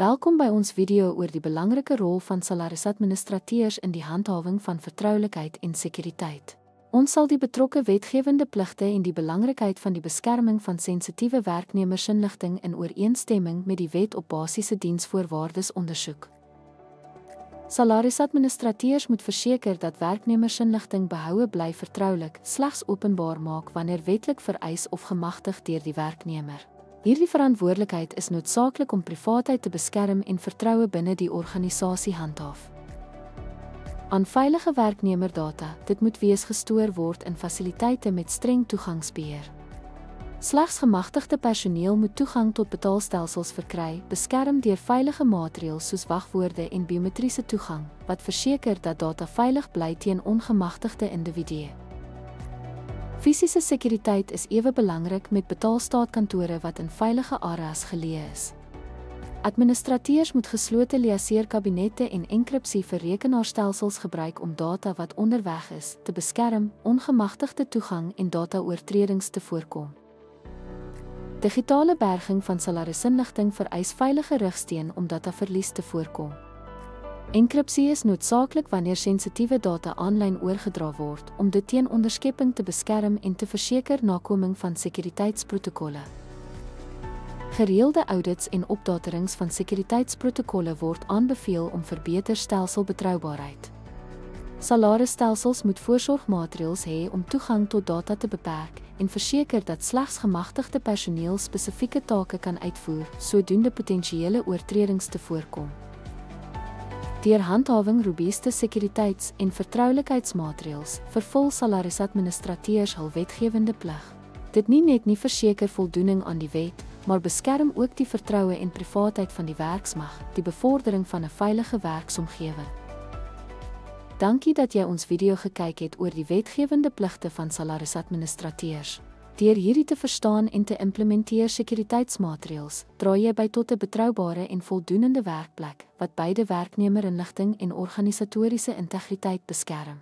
Welkom by ons video oor die belangrike rol van salarisadministrateurs in die handhawing van vertroulikheid en sekuriteit. Ons sal die betrokke wetgewende pligte en die belangrikheid van die beskerming van sensitiewe werknemersinligting in ooreenstemming met die wet op basiese diensvoorwaardes ondersoek. Salarisadministrateurs moet verseker dat werknemersinligting behoue bly vertroulik, slegs openbaar maak wanneer wetlik vereis of gemagtig deur die werknemer. Hierdie verantwoordelikheid is noodsaaklik om privaatheid te beskerm en vertroue binne die organisasie handhaaf. Aan veilige werknemerdata, dit moet wees gestoor word in fasiliteite met streng toegangsbeheer. Slegs gemagtigde personeel moet toegang tot betaalstelsels verkry, beskerm deur veilige maatreëls soos wagwoorde en biometriese toegang, wat verseker dat data veilig bly teen ongemagtigde individue. Fisiese sekuriteit is ewe belangrik met betaalstaatkantore wat in veilige areas geleë is. Administrateurs moet geslote liaseerkabinette en enkripsie vir rekenaarstelsels gebruik om data wat onderweg is te beskerm, ongemagtigde toegang en dataoortredings te voorkom. Digitale berging van salarisinligting vereis veilige rigsteen om dataverlies te voorkom. Enkripsie is noodsaaklik wanneer sensitiewe data aanlyn oorgedra word om dit teen onderskepping te beskerm en te verseker nakoming van sekuriteitsprotokolle. Gereelde audits en opdaterings van sekuriteitsprotokolle word aanbeveel om verbeter stelselbetroubaarheid. Salarisstelsels moet voorsorgmaatreëls hê om toegang tot data te beperk en verseker dat slegs gemagtigde personeel spesifieke take kan uitvoer, sodoende potensiële oortredings te voorkom. Deur handhawing robuuste sekuriteits- en vertroulikheidsmaatreëls vervul salarisadministrateurs hul wetgewende plig. Dit nie verseker voldoening aan die wet, maar beskerm ook die vertroue en privaatheid van die werksmag, die bevordering van 'n veilige werksomgewing. Dankie dat jy ons video gekyk het oor die wetgewende pligte van salarisadministrateurs. Deur hierdie te verstaan en te implementeer sekuriteitsmaatreëls, dra jy by tot 'n betroubare en voldoenende werkplek wat beide werknemerinligting en organisatoriese integriteit beskerm.